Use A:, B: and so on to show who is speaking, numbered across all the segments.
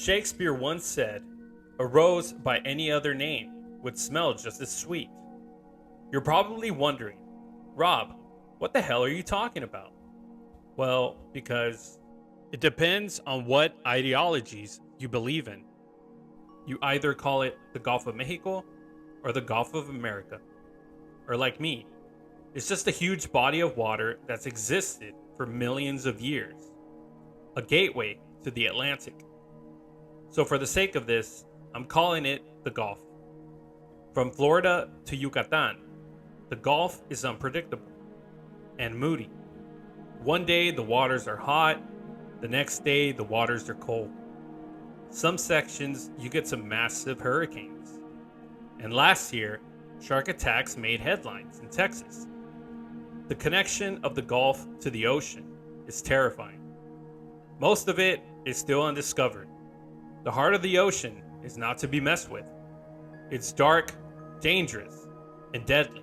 A: Shakespeare once said, "A rose by any other name would smell just as sweet." You're probably wondering, Rob, what the hell are you talking about? Well, because it depends on what ideologies you believe in. You either call it the Gulf of Mexico or the Gulf of America. Or like me, it's just a huge body of water that's existed for millions of years, a gateway to the Atlantic. So, for the sake of this, I'm calling it the Gulf. From Florida to Yucatan, the Gulf is unpredictable and moody. One day the waters are hot, the next day the waters are cold. Some sections you get some massive hurricanes. And last year, shark attacks made headlines in Texas. The connection of the Gulf to the ocean is terrifying. Most of it is still undiscovered. The heart of the ocean is not to be messed with. It's dark, dangerous, and deadly.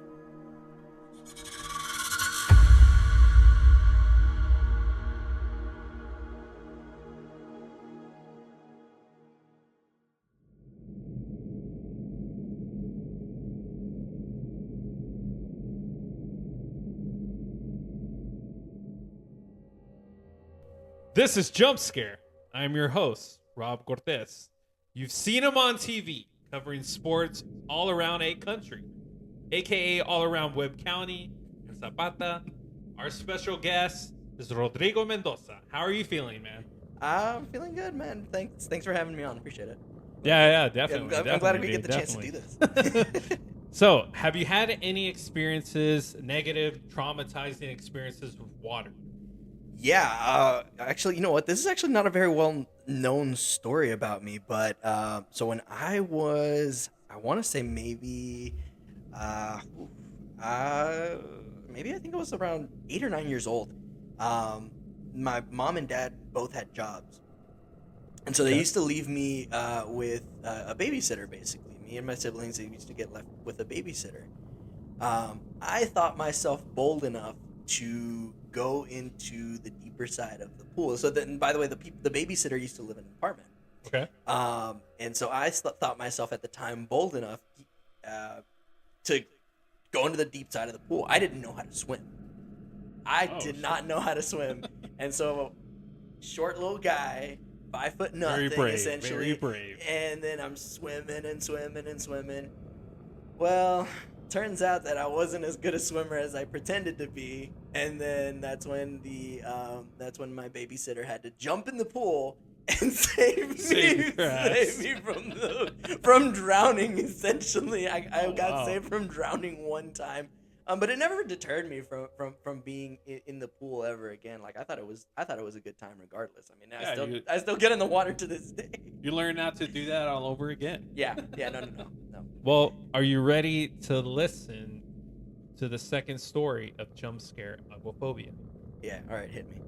A: This is Jump Scare. I'm your host, Rob Cortez. You've seen him on TV covering sports all around 8 countries, aka all around Webb County and Zapata. Our special guest is Rodrigo Mendoza. How are you feeling, man?
B: I'm feeling good, man. Thanks for having me on. Appreciate it.
A: Yeah, definitely.
B: I'm glad we get the chance to do this.
A: So, have you had any experiences, negative, traumatizing experiences with water?
B: Yeah, actually, you know what? This is actually not a very well known story about me, but so when I want to say uh, maybe I think I was around 8 or 9 years old. My mom and dad both had jobs, and so they
A: Okay.
B: used to leave me with a babysitter. Basically, me and my siblings, they used to get left with a babysitter. I thought myself bold enough to go into the deeper side of the pool. So then, by the way, the babysitter used to live in an apartment.
A: Okay.
B: And so I thought myself at the time bold enough to go into the deep side of the pool. I didn't know how to swim. I did not know how to swim. And so, short little guy, 5 foot nothing,
A: Very brave,
B: essentially.
A: very brave.
B: And then I'm swimming and swimming and swimming. Well, turns out that I wasn't as good a swimmer as I pretended to be, and then that's when my babysitter had to jump in the pool and save me from drowning. Essentially, I got saved from drowning one time, but it never deterred me from being in the pool ever again. Like I thought it was a good time regardless. I mean, I still get in the water to this day.
A: You learn not to do that all over again.
B: Yeah, no.
A: Well, are you ready to listen to the second story of Jump Scare Aquaphobia?
B: Yeah, all right, hit me.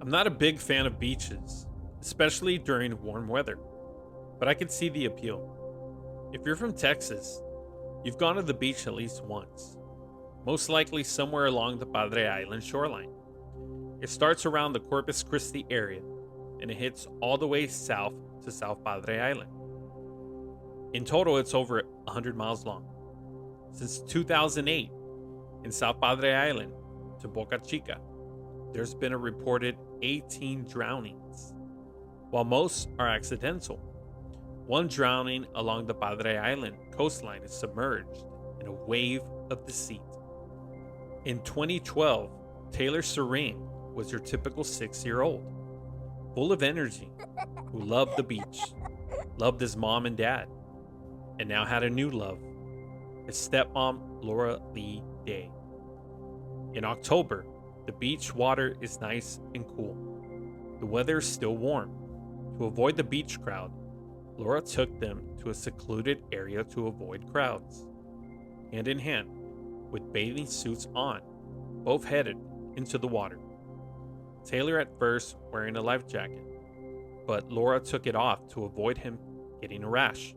A: I'm not a big fan of beaches, especially during warm weather, but I can see the appeal. If you're from Texas, you've gone to the beach at least once, most likely somewhere along the Padre Island shoreline. It starts around the Corpus Christi area and it hits all the way south to South Padre Island. In total, it's over 100 miles long. Since 2008, in South Padre Island to Boca Chica, there's been a reported 18 drownings. While most are accidental, one drowning along the Padre Island coastline is submerged in a wave of deceit. In 2012, Taylor Serene was your typical 6-year-old, full of energy, who loved the beach, loved his mom and dad, and now had a new love, his stepmom, Laura Lee Day. In October, the beach water is nice and cool. The weather is still warm. To avoid the beach crowd, Laura took them to a secluded area to avoid crowds. hand in hand, with bathing suits on, both headed into the water. Taylor at first wearing a life jacket, but Laura took it off to avoid him getting a rash.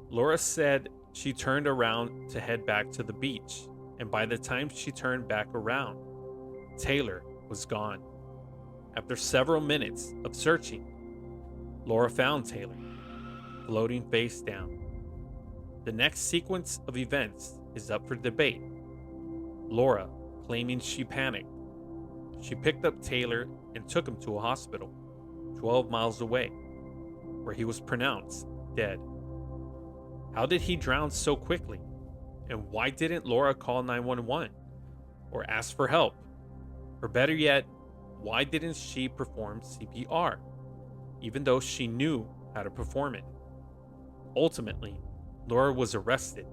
A: Laura said she turned around to head back to the beach, and by the time she turned back around, Taylor was gone. After several minutes of searching, Laura found Taylor, floating face down. The next sequence of events is up for debate. Laura claiming she panicked. She picked up Taylor and took him to a hospital 12 miles away, where he was pronounced dead. How did he drown so quickly? And why didn't Laura call 911 or ask for help? Or better yet, why didn't she perform CPR, even though she knew how to perform it? Ultimately, Laura was arrested,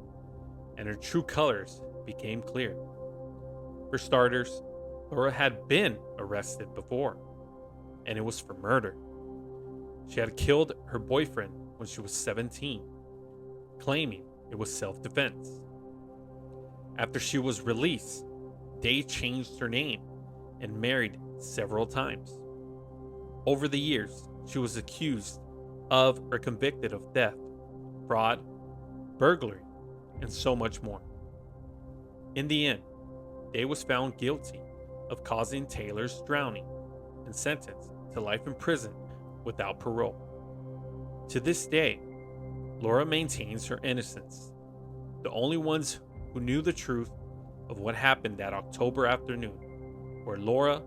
A: and her true colors became clear. For starters, Laura had been arrested before, and it was for murder. She had killed her boyfriend when she was 17, claiming it was self-defense. After she was released, Day changed her name and married several times. Over the years, she was accused of or convicted of theft, fraud, burglary, and so much more. In the end, Day was found guilty of causing Taylor's drowning and sentenced to life in prison without parole. To this day, Laura maintains her innocence. The only ones who knew the truth of what happened that October afternoon were Laura,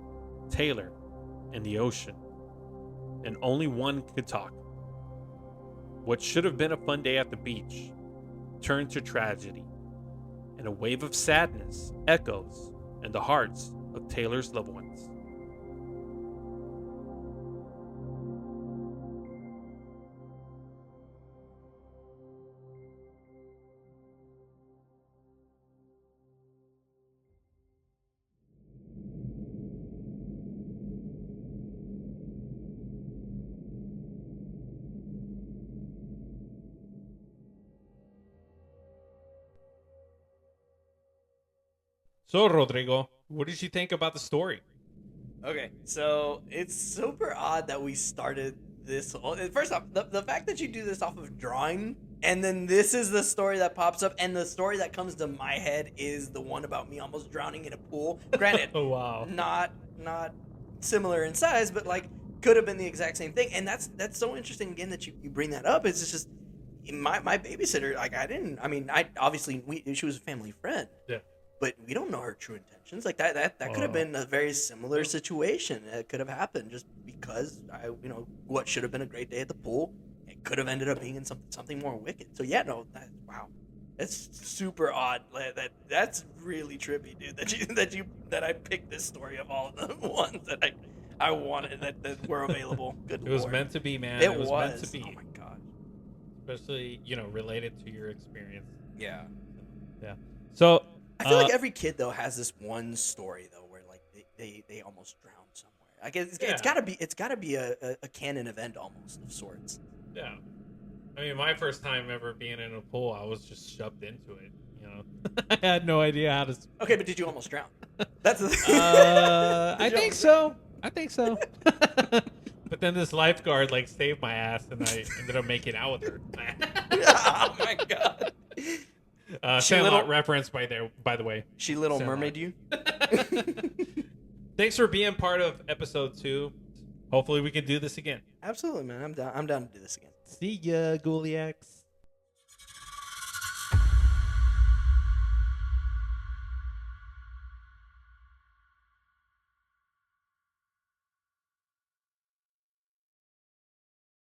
A: Taylor, and the ocean. And only one could talk. What should have been a fun day at the beach turned to tragedy, and a wave of sadness echoes in the hearts of Taylor's loved ones. So, Rodrigo, what did you think about the story?
B: Okay, so it's super odd that we started this. First off, the fact that you do this off of drawing, and then this is the story that pops up, and the story that comes to my head is the one about me almost drowning in a pool. Granted,
A: Oh, wow.
B: not similar in size, but like could have been the exact same thing. And that's so interesting again that you bring that up. It's just my babysitter. Like I obviously she was a family friend.
A: Yeah.
B: But we don't know her true intentions. Like that could have been a very similar situation. It could have happened just because what should have been a great day at the pool, it could have ended up being in something more wicked. So yeah, no, wow, that's super odd. That's really trippy, dude. That I picked this story of all the ones that I wanted that were available. Good.
A: It was
B: Lord.
A: meant to be, man.
B: It
A: was meant to be.
B: Oh my god.
A: Especially related to your experience.
B: Yeah.
A: Yeah. So.
B: I feel like every kid though has this one story though where like they almost drown somewhere. Like it's gotta be a canon event almost of sorts.
A: Yeah. I mean, my first time ever being in a pool, I was just shoved into it. I had no idea how to.
B: Okay, but did you almost drown? That's
A: I think so. But then this lifeguard saved my ass, and I ended up making out with her.
B: Oh my god.
A: Sandlot reference by the way.
B: She Little Mermaid you?
A: Thanks for being part of episode 2. Hopefully we can do this again.
B: Absolutely, man. I'm down to do this again.
A: See ya, Gouliacs.